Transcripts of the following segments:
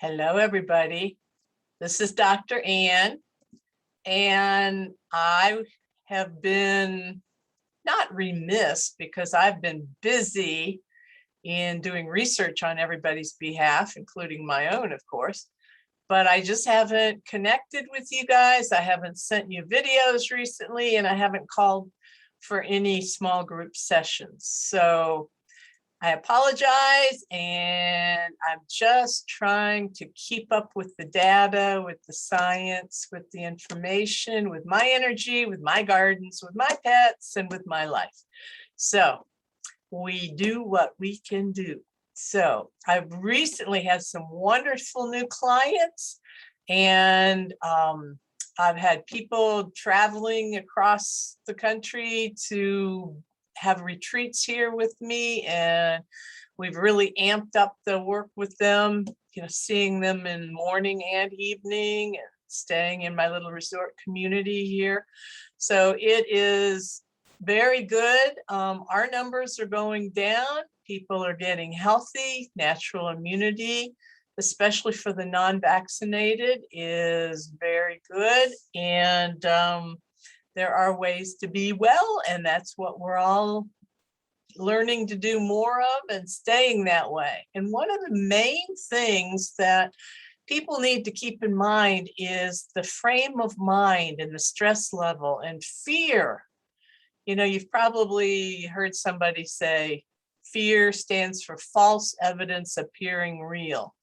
Hello, everybody. This is Dr. Ann, and I have been not remiss because I've been busy in doing research on everybody's behalf, including my own, of course. But I just haven't connected with you guys. I haven't sent you videos recently, and I haven't called for any small group sessions. So I apologize, and I'm just trying to keep up with the data, with the science, with the information, with my energy, with my gardens, with my pets, and with my life. So we do what we can do. So I've recently had some wonderful new clients, and I've had people traveling across the country to have retreats here with me, and we've really amped up the work with them, seeing them in morning and evening and staying in my little resort community here. So it is very good. Our numbers are going down. People are getting healthy. Natural immunity, especially for the non-vaccinated, is very good. And there are ways to be well, and that's what we're all learning to do more of and staying that way. And one of the main things that people need to keep in mind is the frame of mind and the stress level and fear. You've probably heard somebody say, fear stands for false evidence appearing real.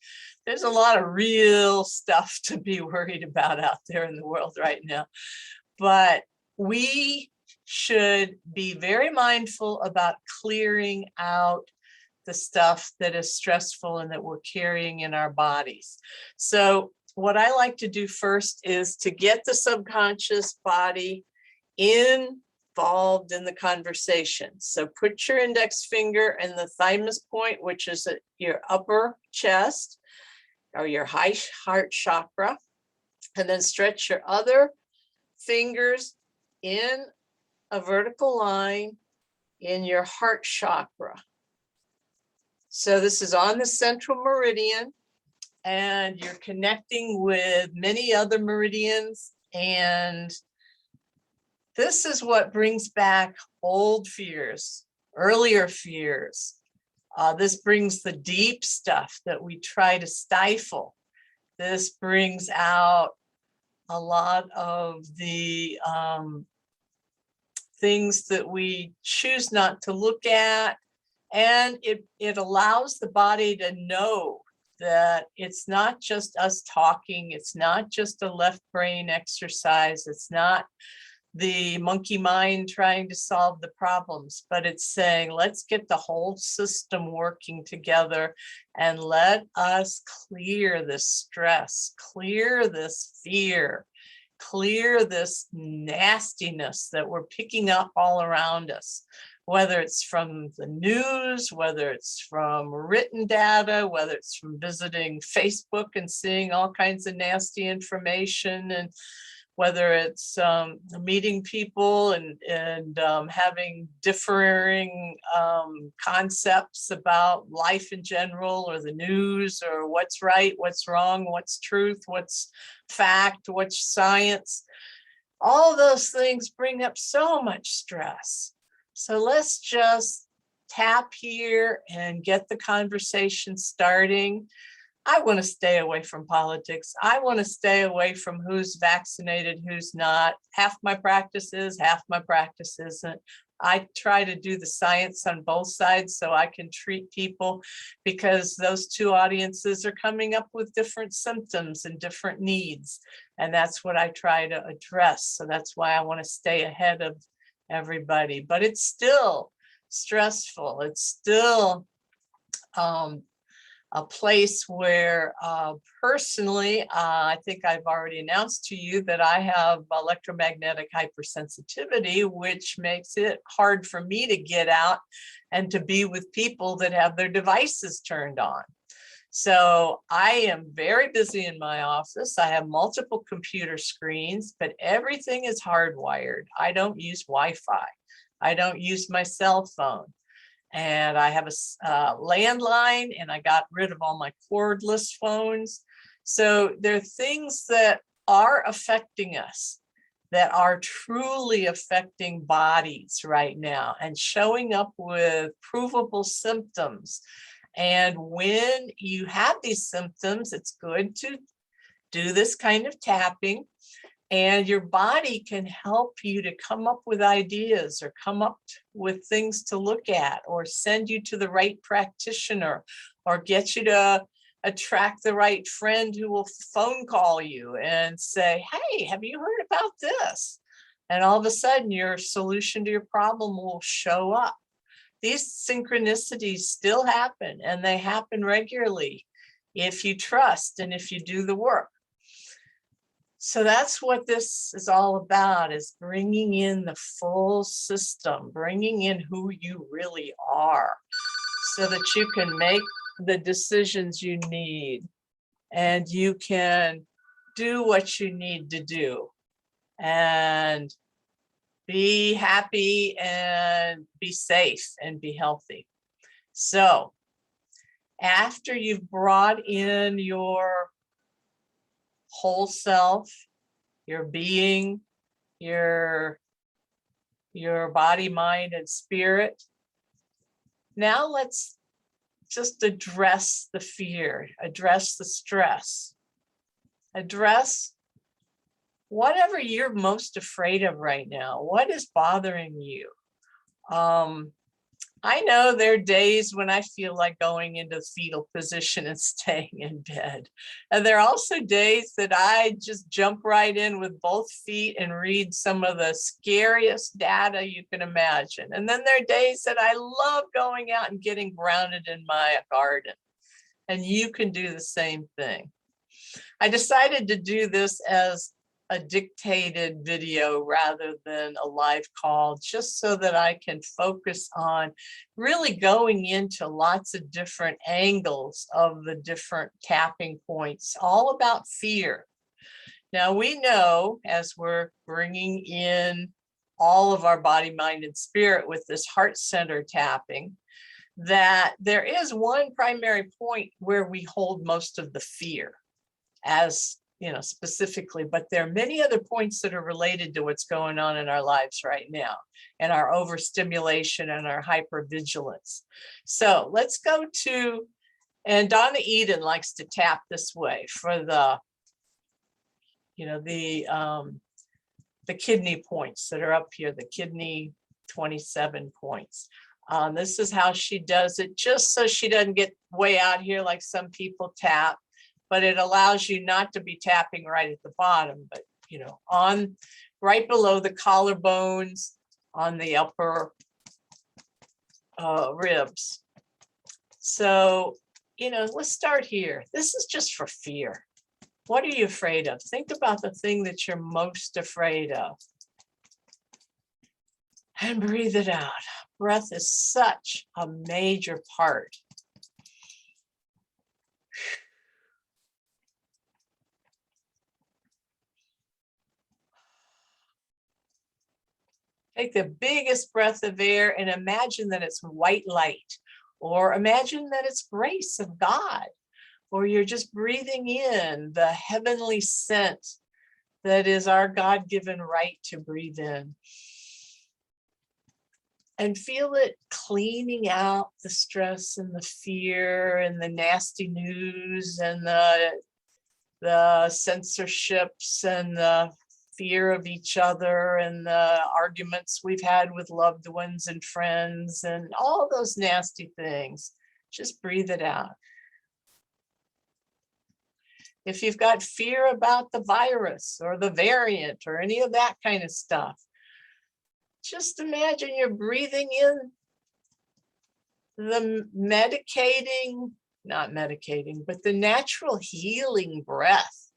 There's a lot of real stuff to be worried about out there in the world right now. But we should be very mindful about clearing out the stuff that is stressful and that we're carrying in our bodies. So what I like to do first is to get the subconscious body involved in the conversation. So put your index finger in the thymus point, which is at your upper chest or your high heart chakra, and then stretch your other fingers in a vertical line in your heart chakra. So this is on the central meridian, and you're connecting with many other meridians. And this is what brings back old fears, earlier fears. This brings the deep stuff that we try to stifle. This brings out a lot of the things that we choose not to look at. And it allows the body to know that it's not just us talking. It's not just a left brain exercise. It's not the monkey mind trying to solve the problems, but it's saying, let's get the whole system working together and let us clear this stress, clear this fear, clear this nastiness that we're picking up all around us, whether it's from the news, whether it's from written data, whether it's from visiting Facebook and seeing all kinds of nasty information, and whether it's meeting people and having differing concepts about life in general, or the news, or what's right, what's wrong, what's truth, what's fact, what's science. All those things bring up so much stress. So let's just tap here and get the conversation starting. I want to stay away from politics. I want to stay away from who's vaccinated, who's not. Half my practice is, half my practice isn't. I try to do the science on both sides so I can treat people, because those two audiences are coming up with different symptoms and different needs. And that's what I try to address. So that's why I want to stay ahead of everybody. But it's still stressful. It's still a place where personally, I think I've already announced to you that I have electromagnetic hypersensitivity, which makes it hard for me to get out and to be with people that have their devices turned on. So I am very busy in my office. I have multiple computer screens, but everything is hardwired. I don't use Wi-Fi. I don't use my cell phone. And I have a landline, and I got rid of all my cordless phones. So there are things that are affecting us, that are truly affecting bodies right now and showing up with provable symptoms. And when you have these symptoms, it's good to do this kind of tapping, and your body can help you to come up with ideas or come up with things to look at, or send you to the right practitioner, or get you to attract the right friend who will phone call you and say, hey, have you heard about this? And all of a sudden your solution to your problem will show up. These synchronicities still happen, and they happen regularly if you trust and if you do the work. So that's what this is all about, is bringing in the full system, bringing in who you really are, so that you can make the decisions you need and you can do what you need to do and be happy and be safe and be healthy. So after you've brought in your whole self, your being, your body, mind, and spirit, now let's just address the fear, address the stress, address whatever you're most afraid of right now. What is bothering you? I know there are days when I feel like going into the fetal position and staying in bed. And there are also days that I just jump right in with both feet and read some of the scariest data you can imagine. And then there are days that I love going out and getting grounded in my garden. And you can do the same thing. I decided to do this as a dictated video rather than a live call, just so that I can focus on really going into lots of different angles of the different tapping points, all about fear. Now we know, as we're bringing in all of our body, mind, and spirit with this heart center tapping, that there is one primary point where we hold most of the fear, as specifically, but there are many other points that are related to what's going on in our lives right now, and our overstimulation and our hypervigilance. So let's go to, and Donna Eden likes to tap this way for the kidney points that are up here, the kidney 27 points. This is how she does it, just so she doesn't get way out here like some people tap. But it allows you not to be tapping right at the bottom, but on right below the collarbones, on the upper ribs. So, let's start here. This is just for fear. What are you afraid of? Think about the thing that you're most afraid of. And breathe it out. Breath is such a major part. Take the biggest breath of air and imagine that it's white light, or imagine that it's grace of God, or you're just breathing in the heavenly scent that is our God-given right to breathe in. And feel it cleaning out the stress and the fear and the nasty news and the censorships and the fear of each other and the arguments we've had with loved ones and friends and all those nasty things. Just breathe it out. If you've got fear about the virus or the variant or any of that kind of stuff, just imagine you're breathing in the but the natural healing breath,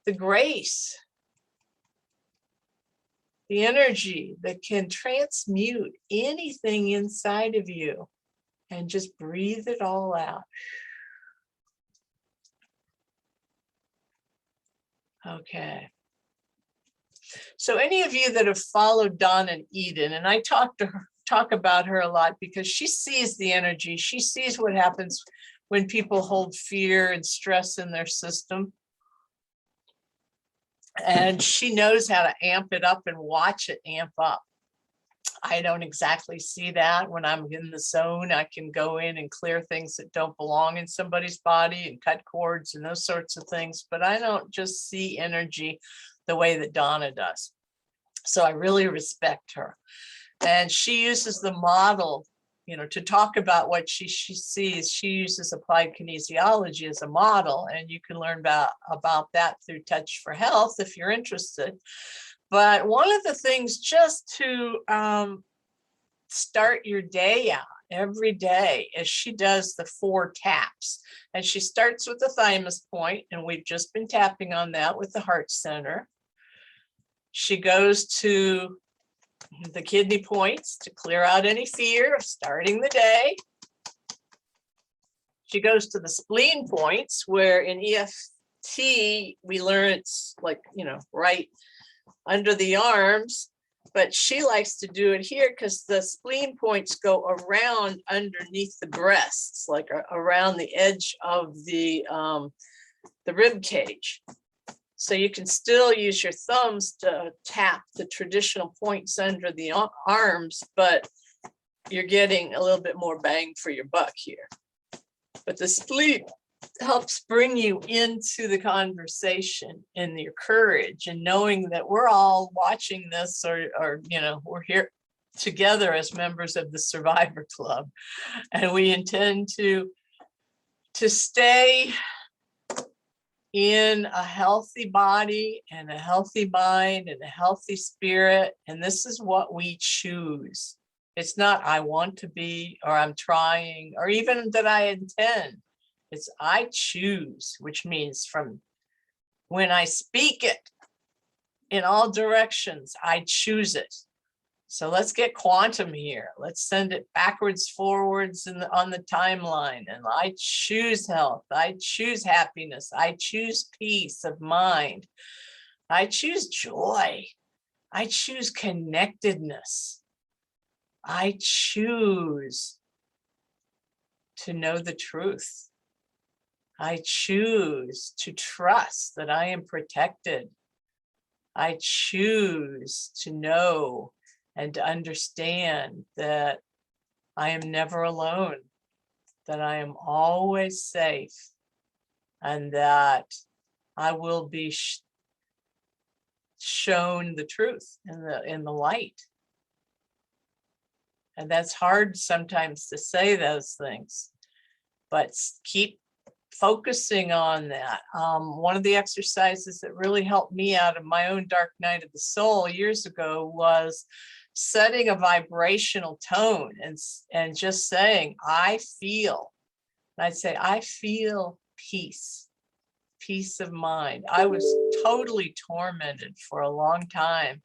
the grace, the energy that can transmute anything inside of you, and just breathe it all out. Okay. So any of you that have followed Dawn and Eden, and I talk about her a lot because she sees the energy, she sees what happens when people hold fear and stress in their system. And she knows how to amp it up and watch it amp up. I don't exactly see that when I'm in the zone. I can go in and clear things that don't belong in somebody's body and cut cords and those sorts of things, but I don't just see energy the way that Donna does. So I really respect her. And she uses the model, to talk about what she sees. She uses applied kinesiology as a model, and you can learn about that through Touch for Health if you're interested. But one of the things, just to start your day out every day, is she does the 4 taps. And she starts with the thymus point, and we've just been tapping on that with the heart center. She goes to the kidney points to clear out any fear of starting the day. She goes to the spleen points, where in EFT we learn it's like, right under the arms, but she likes to do it here because the spleen points go around underneath the breasts, like around the edge of the rib cage. So you can still use your thumbs to tap the traditional points under the arms, but you're getting a little bit more bang for your buck here. But the spleen helps bring you into the conversation and your courage, and knowing that we're all watching this, or we're here together as members of the Survivor Club, and we intend to stay in a healthy body and a healthy mind and a healthy spirit. And this is what we choose. It's not I want to be, or I'm trying, or even that I intend. It's I choose, which means from when I speak it in all directions, I choose it. So let's get quantum here. Let's send it backwards, forwards on the timeline. And I choose health. I choose happiness. I choose peace of mind. I choose joy. I choose connectedness. I choose to know the truth. I choose to trust that I am protected. I choose to know and to understand that I am never alone, that I am always safe, and that I will be shown the truth in the light. And that's hard sometimes to say those things, but keep focusing on that. One of the exercises that really helped me out of my own dark night of the soul years ago was setting a vibrational tone and just saying, I feel. And I'd say, I feel peace of mind. I was totally tormented for a long time.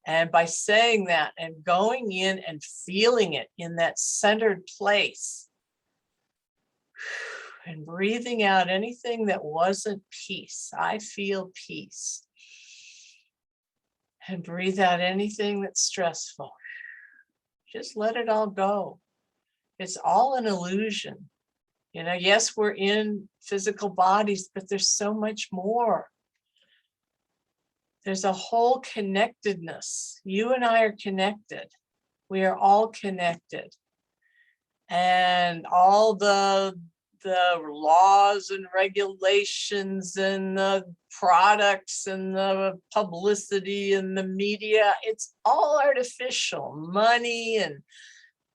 And by saying that and going in and feeling it in that centered place, and breathing out anything that wasn't peace. I feel peace. And breathe out anything that's stressful. Just let it all go. It's all an illusion. Yes, we're in physical bodies, but there's so much more. There's a whole connectedness. You and I are connected. We are all connected. And all the laws and regulations and the products and the publicity and the media, it's all artificial. Money and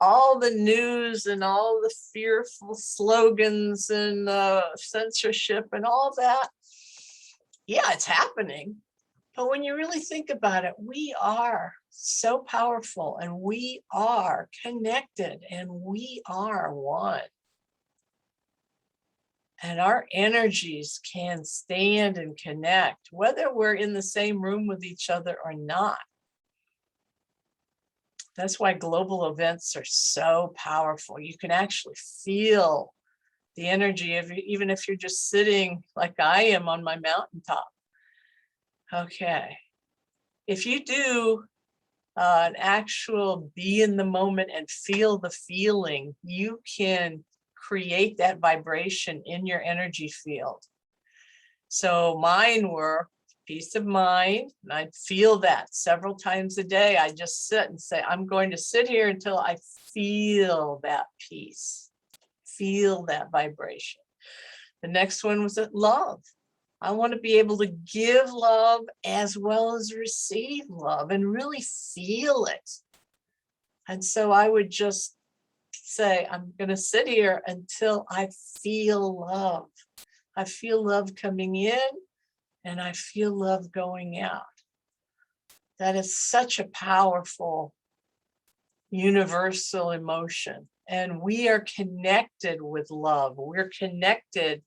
all the news and all the fearful slogans and censorship and all that. Yeah, it's happening. But when you really think about it, we are so powerful, and we are connected, and we are one. And our energies can stand and connect, whether we're in the same room with each other or not. That's why global events are so powerful. You can actually feel the energy of, even if you're just sitting like I am on my mountaintop. Okay. If you do an actual be in the moment and feel the feeling, you can create that vibration in your energy field. So mine were peace of mind, and I'd feel that several times a day. I just sit and say, I'm going to sit here until I feel that peace, feel that vibration. The next one was love. I want to be able to give love as well as receive love and really feel it. And so I would just say, I'm going to sit here until I feel love. I feel love coming in and I feel love going out. That is such a powerful universal emotion. And we are connected with love. We're connected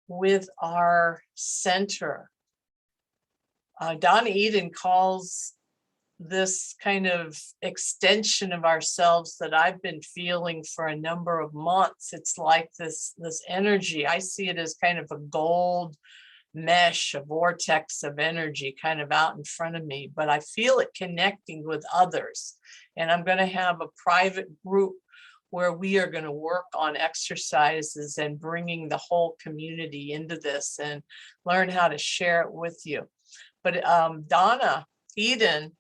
with our center. Donna Eden calls this kind of extension of ourselves that I've been feeling for a number of months. It's like this energy. I see it as kind of a gold mesh, a vortex of energy kind of out in front of me, but I feel it connecting with others. And I'm going to have a private group where we are going to work on exercises and bringing the whole community into this and learn how to share it with you. But Donna Eden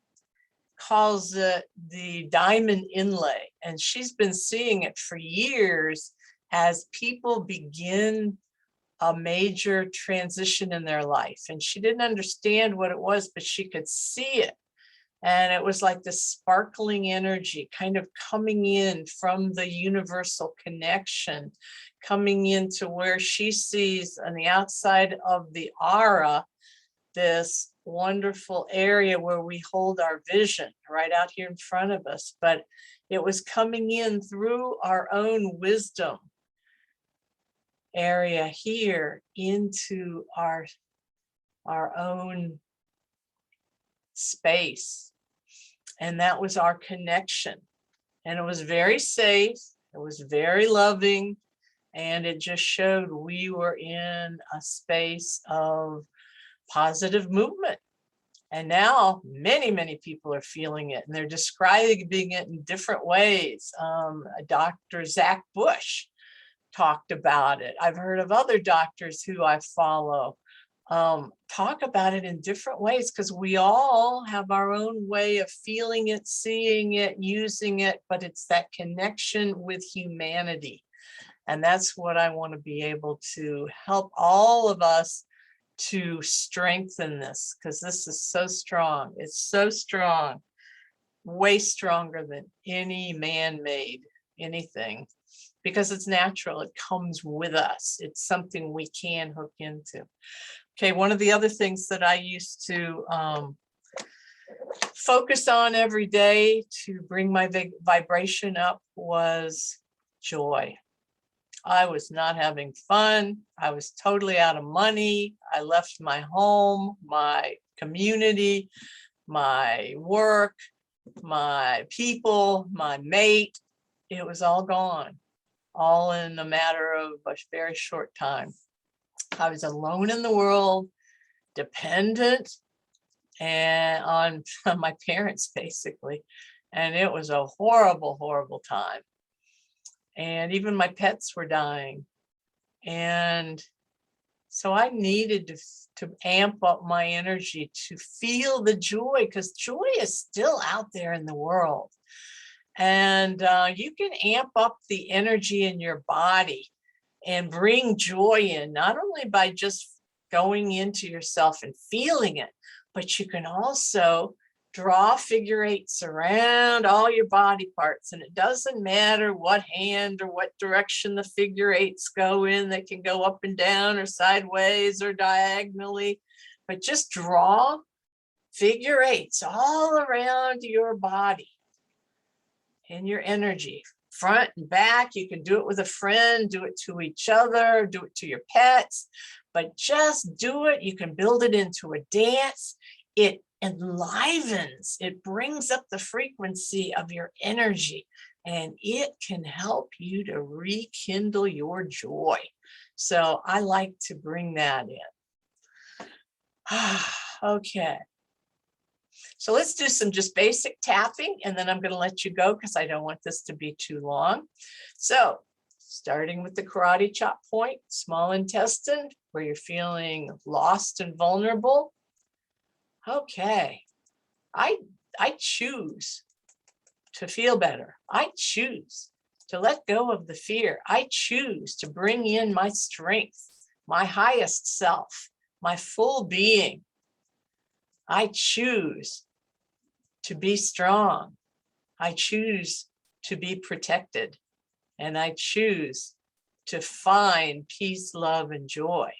calls it the diamond inlay, and she's been seeing it for years as people begin a major transition in their life. And she didn't understand what it was, but she could see it. And it was like this sparkling energy kind of coming in from the universal connection, coming into where she sees on the outside of the aura, this wonderful area where we hold our vision right out here in front of us. But it was coming in through our own wisdom area here into our own space. And that was our connection. And it was very safe. It was very loving. And it just showed we were in a space of positive movement. And now many, many people are feeling it, and they're describing it in different ways. Dr. Zach Bush talked about it. I've heard of other doctors who I follow talk about it in different ways, because we all have our own way of feeling it, seeing it, using it, but it's that connection with humanity. And that's what I want to be able to help all of us to strengthen this, because this is so strong. It's so strong, way stronger than any man-made anything, because it's natural. It comes with us. It's something we can hook into. Okay, one of the other things that I used to focus on every day to bring my vibration up was joy. I was not having fun. I was totally out of money. I left my home, my community, my work, my people, my mate. It was all gone, all in a matter of a very short time. I was alone in the world, dependent and on my parents, basically. And it was a horrible, horrible time. And even my pets were dying. And so I needed to amp up my energy to feel the joy, because joy is still out there in the world. And you can amp up the energy in your body and bring joy in, not only by just going into yourself and feeling it, but you can also draw figure eights around all your body parts. And it doesn't matter what hand or what direction the figure eights go in. They can go up and down or sideways or diagonally, but just draw figure eights all around your body and your energy, front and back. You can do it with a friend, do it to each other, do it to your pets, but just do it. You can build it into a dance. It enlivens, it brings up the frequency of your energy, and it can help you to rekindle your joy. So I like to bring that in. Okay. So let's do some just basic tapping, and then I'm going to let you go because I don't want this to be too long. So starting with the karate chop point, small intestine, where you're feeling lost and vulnerable. Okay, I choose to feel better. I choose to let go of the fear. I choose to bring in my strength, my highest self, my full being. I choose to be strong. I choose to be protected. And I choose to find peace, love, and joy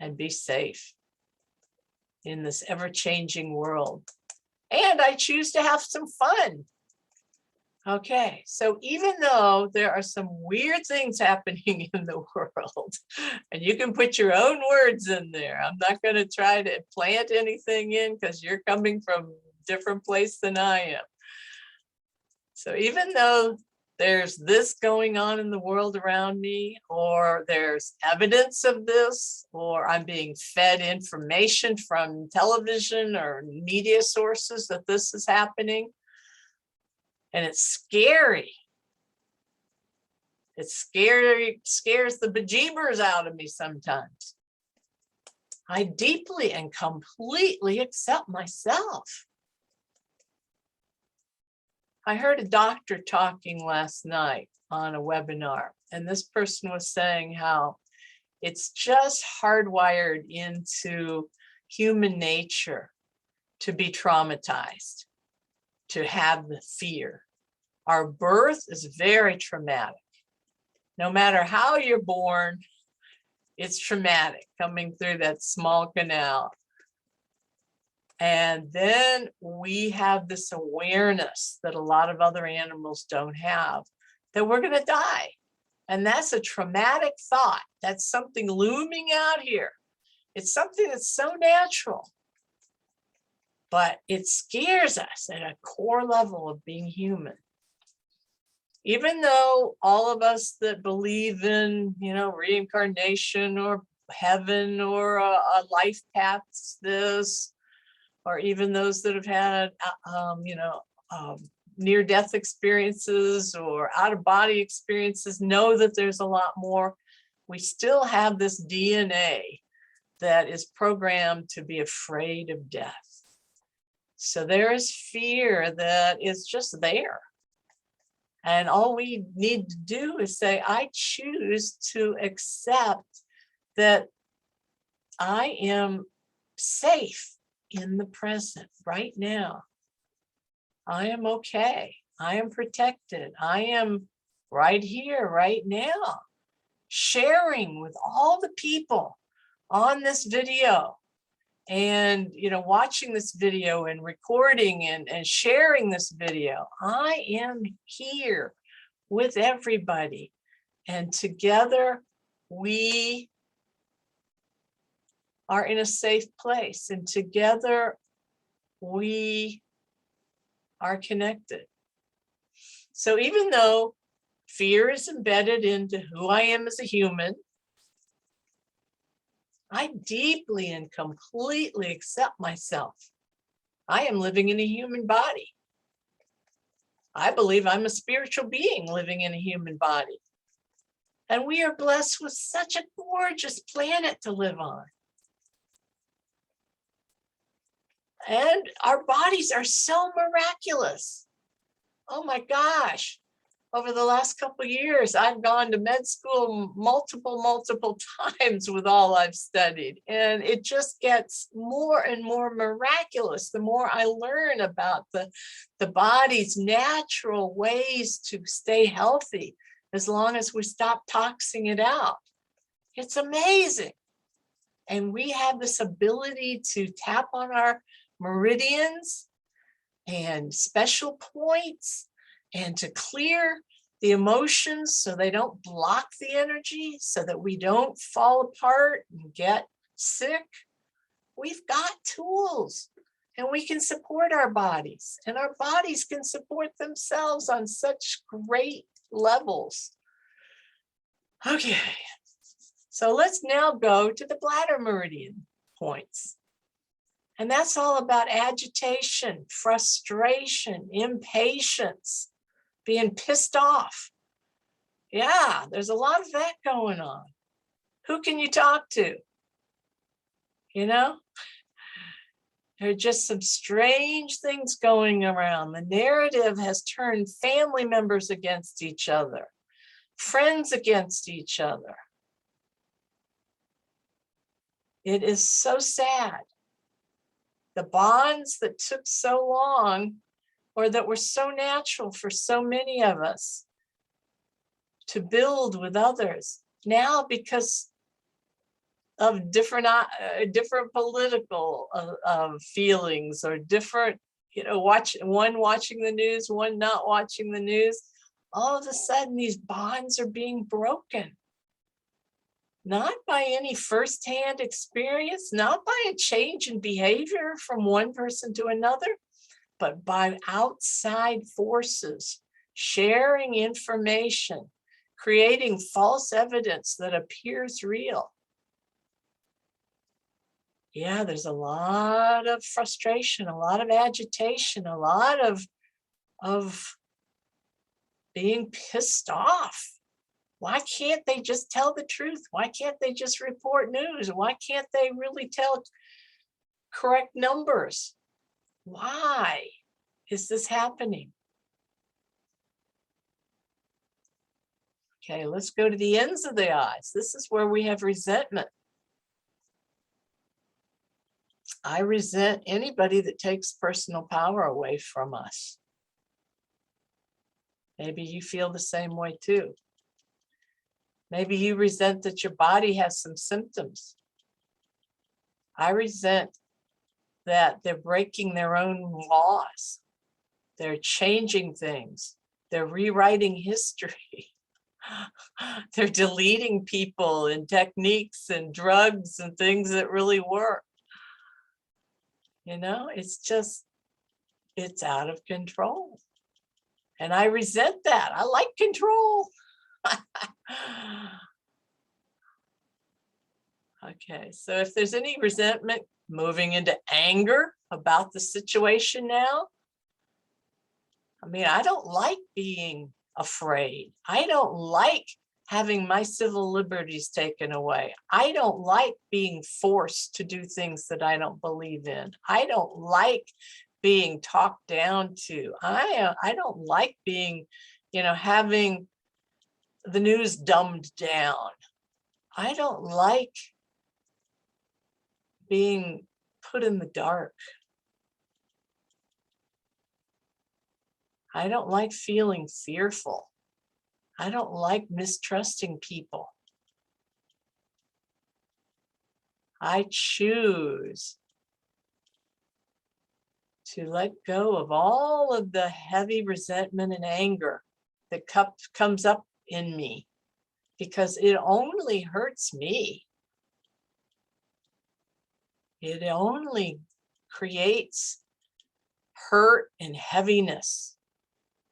and be safe in this ever-changing world. And I choose to have some fun. Okay, so even though there are some weird things happening in the world, and you can put your own words in there, I'm not going to try to plant anything in because you're coming from a different place than I am. So even though there's this going on in the world around me, or there's evidence of this, or I'm being fed information from television or media sources that this is happening, and it's scary. It's scary, scares the bejeebers out of me sometimes. I deeply and completely accept myself. I heard a doctor talking last night on a webinar, and this person was saying how it's just hardwired into human nature to be traumatized, to have the fear. Our birth is very traumatic. No matter how you're born, it's traumatic coming through that small canal. And then we have this awareness that a lot of other animals don't have, that we're going to die. And that's a traumatic thought. That's something looming out here. It's something that's so natural, but it scares us at a core level of being human. Even though all of us that believe in, reincarnation or heaven or a life paths this, or even those that have had, near-death experiences or out-of-body experiences know that there's a lot more. We still have this DNA that is programmed to be afraid of death. So there is fear that is just there. And all we need to do is say, I choose to accept that I am safe in the present right now. I am okay. I am protected. I am right here, right now, sharing with all the people on this video and, watching this video and recording and sharing this video. I am here with everybody, and together we are in a safe place, and together we are connected. So even though fear is embedded into who I am as a human, I deeply and completely accept myself. I am living in a human body. I believe I'm a spiritual being living in a human body. And we are blessed with such a gorgeous planet to live on. And our bodies are so miraculous. Oh my gosh. Over the last couple of years, I've gone to med school multiple times with all I've studied. And it just gets more and more miraculous the more I learn about the body's natural ways to stay healthy, as long as we stop toxing it out. It's amazing. And we have this ability to tap on our meridians and special points, and to clear the emotions so they don't block the energy, so that we don't fall apart and get sick. We've got tools, and we can support our bodies, and our bodies can support themselves on such great levels. Okay, so let's now go to the bladder meridian points. And that's all about agitation, frustration, impatience, being pissed off. Yeah, there's a lot of that going on. Who can you talk to? You know, there are just some strange things going around. The narrative has turned family members against each other, friends against each other. It is so sad. The bonds that took so long, or that were so natural for so many of us to build with others, now because of different political feelings, or different, one watching the news, one not watching the news, all of a sudden these bonds are being broken. Not by any firsthand experience, not by a change in behavior from one person to another, but by outside forces sharing information, creating false evidence that appears real. Yeah, there's a lot of frustration, a lot of agitation, a lot of being pissed off. Why can't they just tell the truth? Why can't they just report news? Why can't they really tell correct numbers? Why is this happening? Okay, let's go to the ends of the eyes. This is where we have resentment. I resent anybody that takes personal power away from us. Maybe you feel the same way too. Maybe you resent that your body has some symptoms. I resent that they're breaking their own laws. They're changing things. They're rewriting history. They're deleting people and techniques and drugs and things that really work. It's out of control. And I resent that. I like control. Okay, so if there's any resentment moving into anger about the situation now, I don't like being afraid. I don't like having my civil liberties taken away. I don't like being forced to do things that I don't believe in. I don't like being talked down to. I don't like being, having the news dumbed down. I don't like being put in the dark. I don't like feeling fearful. I don't like mistrusting people. I choose to let go of all of the heavy resentment and anger that comes up in me, because it only hurts me. It only creates hurt and heaviness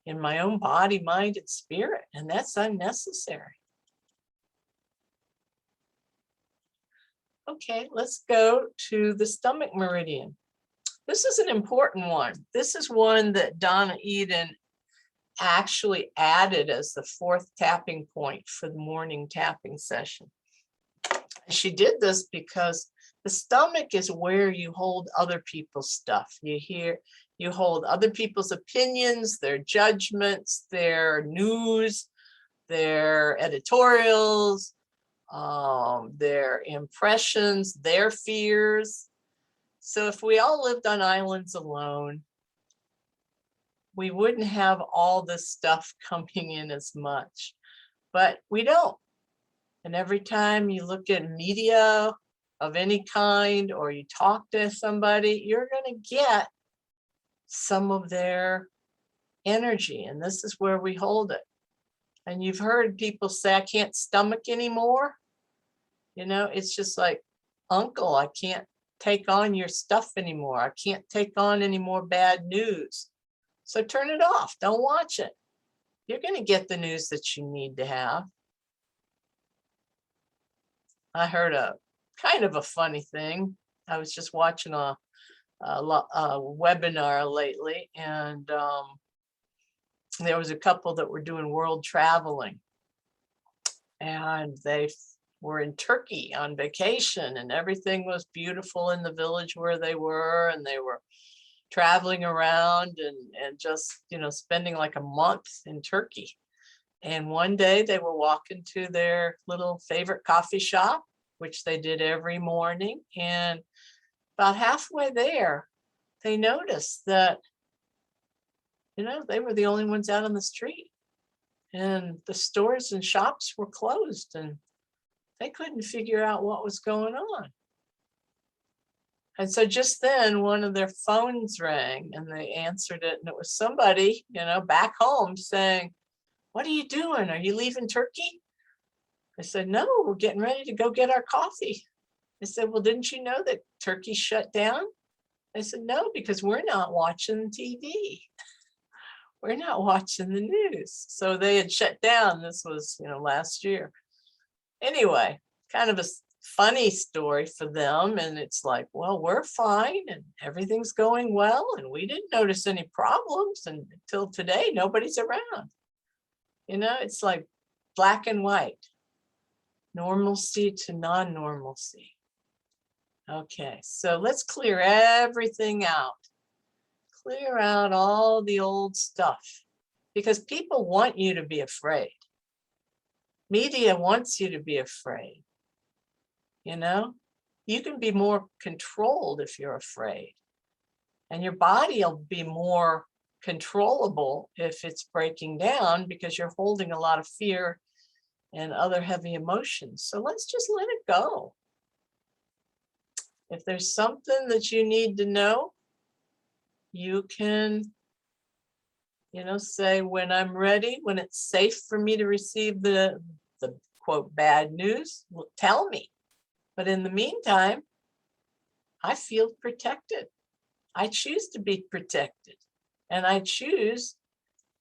in my own body, mind, and spirit, and that's unnecessary. Okay, let's go to the stomach meridian. This is an important one. This is one that Donna Eden actually added as the fourth tapping point for the morning tapping session. She did this because the stomach is where you hold other people's stuff. You hold other people's opinions, their judgments, their news, their editorials, their impressions, their fears. So if we all lived on islands alone, we wouldn't have all this stuff coming in as much, but we don't. And every time you look at media of any kind, or you talk to somebody, you're going to get some of their energy. And this is where we hold it. And you've heard people say, I can't stomach anymore. It's just like, uncle, I can't take on your stuff anymore. I can't take on any more bad news. So turn it off. Don't watch it. You're going to get the news that you need to have. I heard a kind of a funny thing. I was just watching a webinar lately, and there was a couple that were doing world traveling. and they were in Turkey on vacation, and everything was beautiful in the village where they were, and they were traveling around and just, spending like a month in Turkey. And one day they were walking to their little favorite coffee shop, which they did every morning. And about halfway there, they noticed that, they were the only ones out on the street, and the stores and shops were closed, and they couldn't figure out what was going on. And so just then one of their phones rang, and they answered it, and it was somebody, back home saying, "What are you doing? Are you leaving Turkey?" I said, "No, we're getting ready to go get our coffee." I said, "Well, didn't you know that Turkey shut down?" I said, "No, because we're not watching TV. We're not watching the news." So they had shut down. This was, last year. Anyway, kind of a funny story for them. And it's like, well, we're fine and everything's going well. And we didn't notice any problems. And until today, nobody's around. It's like black and white, normalcy to non-normalcy. Okay, so let's clear everything out. Clear out all the old stuff, because people want you to be afraid. Media wants you to be afraid. You can be more controlled if you're afraid, and your body will be more controllable if it's breaking down, because you're holding a lot of fear and other heavy emotions. So let's just let it go. If there's something that you need to know, you can, say, when I'm ready, when it's safe for me to receive the quote bad news, tell me. But in the meantime, I feel protected. I choose to be protected, and I choose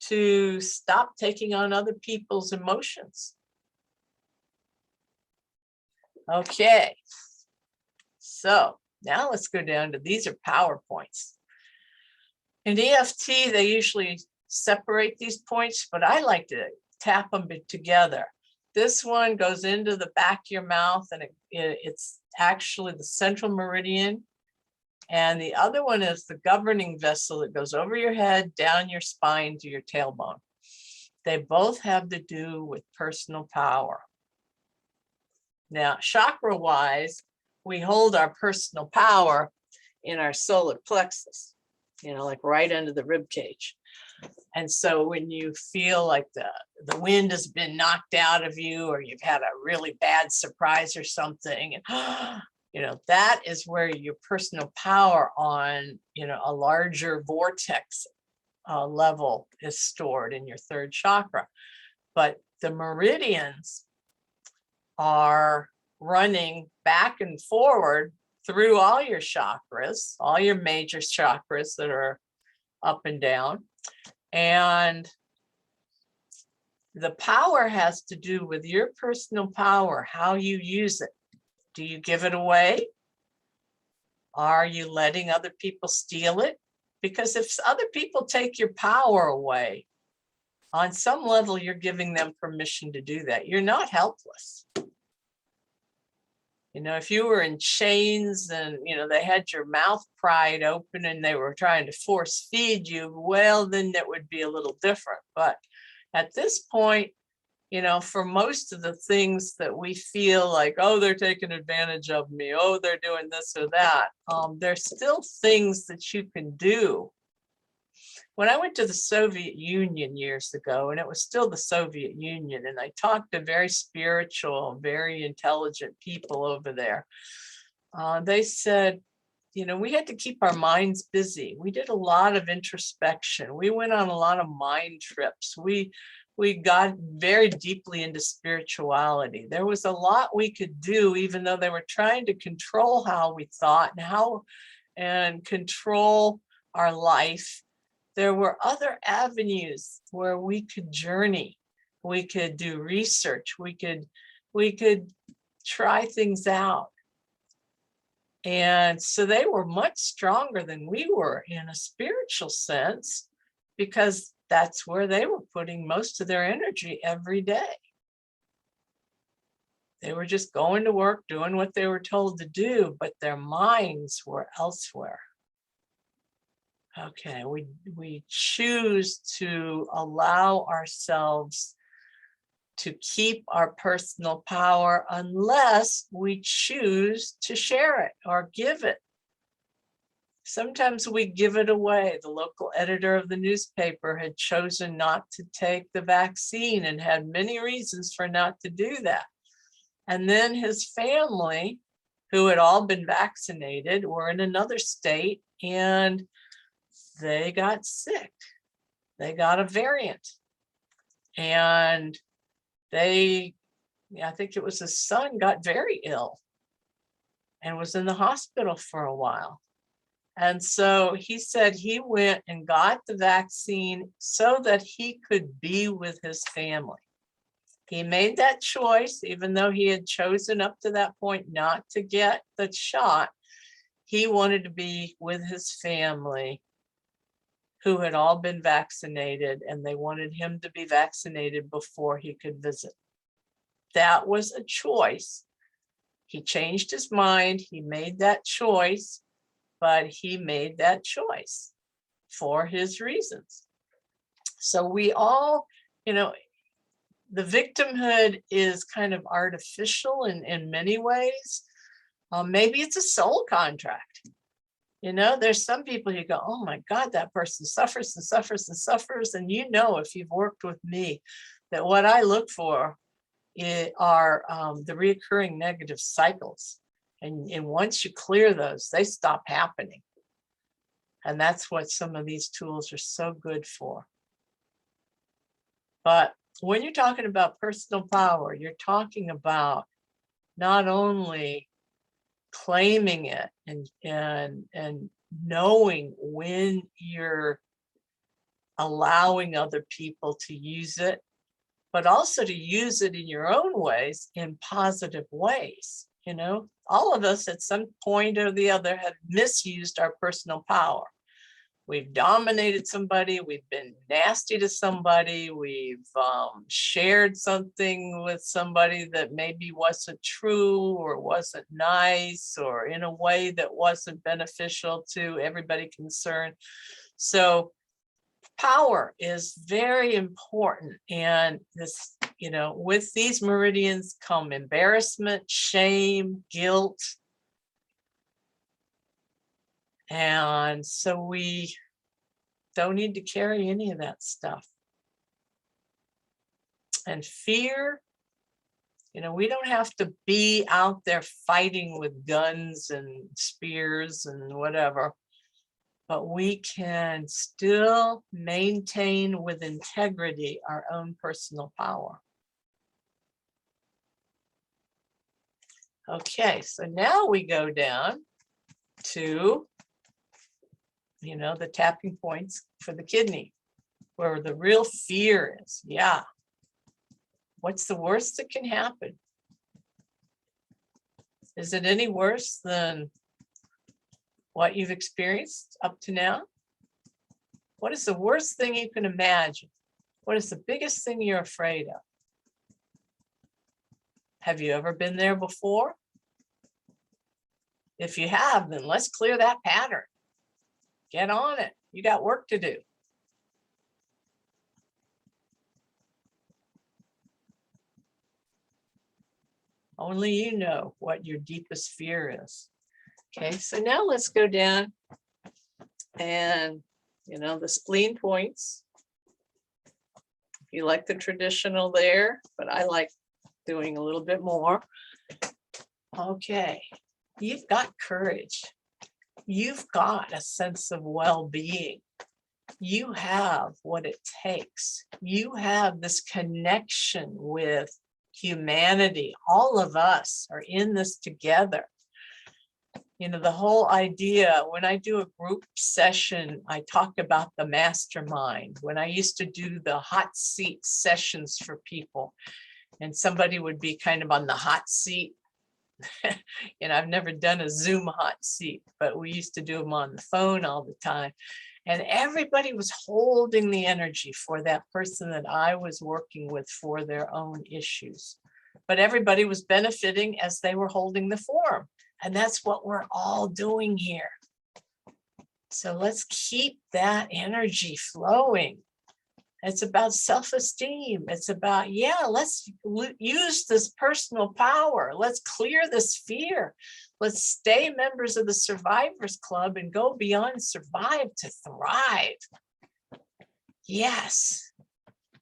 to stop taking on other people's emotions. Okay, so now let's go down to, these are PowerPoints. In EFT, they usually separate these points, but I like to tap them together. This one goes into the back of your mouth, and it's actually the central meridian. And the other one is the governing vessel that goes over your head, down your spine to your tailbone. They both have to do with personal power. Now, chakra-wise, we hold our personal power in our solar plexus, like right under the rib cage. And so when you feel like the wind has been knocked out of you, or you've had a really bad surprise or something, and that is where your personal power on, a larger vortex level is stored in your third chakra. But the meridians are running back and forward through all your chakras, all your major chakras that are up and down. And the power has to do with your personal power, how you use it. Do you give it away? Are you letting other people steal it? Because if other people take your power away, on some level, you're giving them permission to do that. You're not helpless. If you were in chains and, they had your mouth pried open and they were trying to force feed you, well, then that would be a little different. But at this point, for most of the things that we feel like, oh, they're taking advantage of me, oh, they're doing this or that, there's still things that you can do. When I went to the Soviet Union years ago, and it was still the Soviet Union, and I talked to very spiritual, very intelligent people over there, they said, we had to keep our minds busy. We did a lot of introspection. We went on a lot of mind trips. We got very deeply into spirituality. There was a lot we could do, even though they were trying to control how we thought and control our life. There were other avenues where we could journey. We could do research. We could try things out. And so they were much stronger than we were in a spiritual sense, because that's where they were putting most of their energy every day. They were just going to work, doing what they were told to do, but their minds were elsewhere. Okay, we choose to allow ourselves to keep our personal power unless we choose to share it or give it. Sometimes we give it away. The local editor of the newspaper had chosen not to take the vaccine and had many reasons for not to do that. And then his family, who had all been vaccinated, were in another state and they got sick. They got a variant. And I think it was his son, got very ill and was in the hospital for a while. And so he said he went and got the vaccine so that he could be with his family. He made that choice, even though he had chosen up to that point not to get the shot. He wanted to be with his family who had all been vaccinated, and they wanted him to be vaccinated before he could visit. That was a choice. He changed his mind. He made that choice, but he made that choice for his reasons. So we all, the victimhood is kind of artificial in many ways. Maybe it's a soul contract. There's some people you go, oh my God, that person suffers and suffers and suffers. And if you've worked with me, that what I look for are the reoccurring negative cycles. And once you clear those, they stop happening. And that's what some of these tools are so good for. But when you're talking about personal power, you're talking about not only claiming it and knowing when you're allowing other people to use it, but also to use it in your own ways, in positive ways. All of us at some point or the other have misused our personal power. We've dominated somebody, we've been nasty to somebody, we've shared something with somebody that maybe wasn't true or wasn't nice or in a way that wasn't beneficial to everybody concerned. So power is very important. And this, with these meridians come embarrassment, shame, guilt. And so we don't need to carry any of that stuff. And fear, we don't have to be out there fighting with guns and spears and whatever, but we can still maintain with integrity our own personal power. Okay, so now we go down to the tapping points for the kidney, where the real fear is. Yeah. What's the worst that can happen? Is it any worse than what you've experienced up to now? What is the worst thing you can imagine? What is the biggest thing you're afraid of? Have you ever been there before? If you have, then let's clear that pattern. Get on it. You got work to do. Only you know what your deepest fear is. Okay, so now let's go down and, the spleen points. You like the traditional there, but I like doing a little bit more. Okay, you've got courage. You've got a sense of well-being. You have what it takes. You have this connection with humanity. All of us are in this together. The whole idea, when I do a group session, I talk about the mastermind. When I used to do the hot seat sessions for people, and somebody would be kind of on the hot seat. I've never done a Zoom hot seat, but we used to do them on the phone all the time. And everybody was holding the energy for that person that I was working with for their own issues. but everybody was benefiting as they were holding the forum. And that's what we're all doing here. So let's keep that energy flowing. It's about self-esteem. It's about, yeah, let's use this personal power. Let's clear this fear. Let's stay members of the Survivors Club and go beyond survive to thrive. Yes,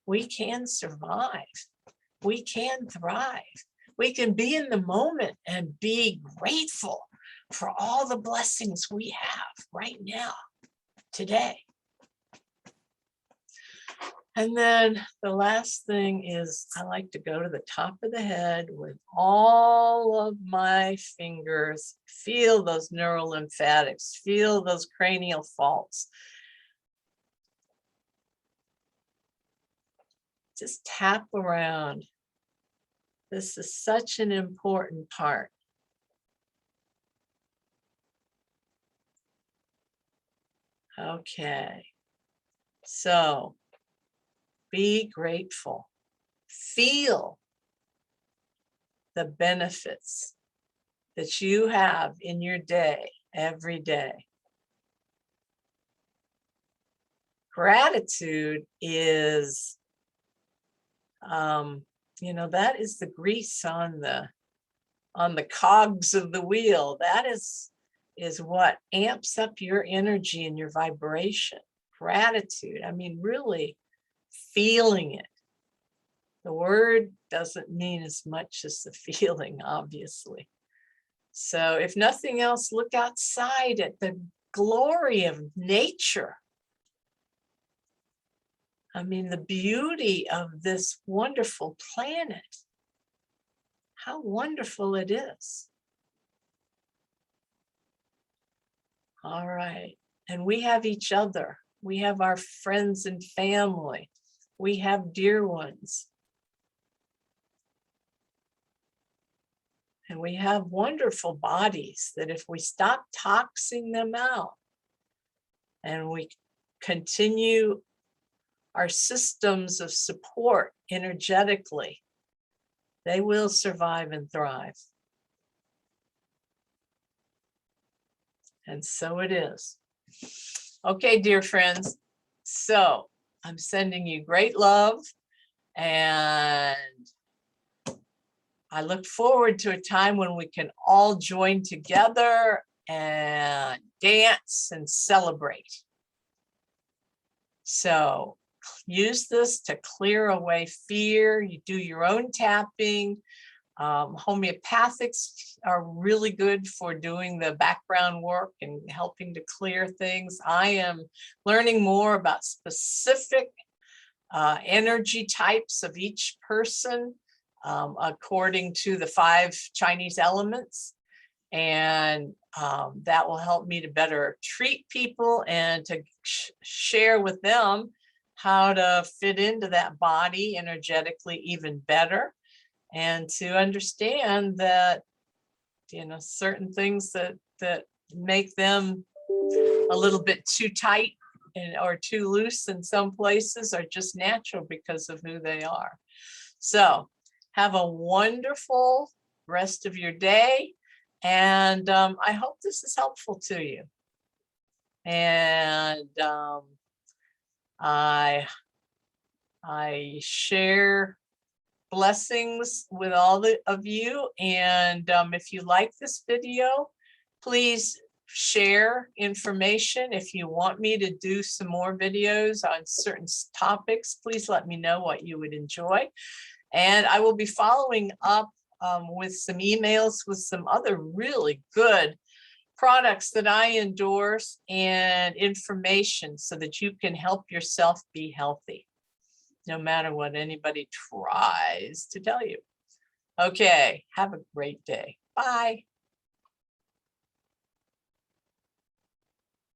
we can survive. We can thrive. We can be in the moment and be grateful for all the blessings we have right now, today. And then the last thing is I like to go to the top of the head with all of my fingers, feel those neural lymphatics, feel those cranial faults. Just tap around. This is such an important part. Okay, so be grateful. Feel the benefits that you have in your day, every day. Gratitude is, that is the grease on the cogs of the wheel. That is what amps up your energy and your vibration. Gratitude, I mean, really feeling it. The word doesn't mean as much as the feeling, obviously. So if nothing else, look outside at the glory of nature. I mean, the beauty of this wonderful planet. How wonderful it is. All right. And we have each other. We have our friends and family. We have dear ones. And we have wonderful bodies that if we stop toxing them out and we continue our systems of support energetically, they will survive and thrive. And so it is. Okay, dear friends. So I'm sending you great love, and I look forward to a time when we can all join together and dance and celebrate. So use this to clear away fear. You do your own tapping. Homeopathics are really good for doing the background work and helping to clear things. I am learning more about specific energy types of each person according to the 5 Chinese elements. And that will help me to better treat people and to share with them how to fit into that body energetically even better. And to understand that, certain things that make them a little bit too tight or too loose in some places are just natural because of who they are. So have a wonderful rest of your day. And I hope this is helpful to you. And I share blessings with all of you. And if you like this video, please share information. If you want me to do some more videos on certain topics, please let me know what you would enjoy. And I will be following up with some emails with some other really good products that I endorse and information so that you can help yourself be healthy, no matter what anybody tries to tell you. Okay, have a great day. Bye.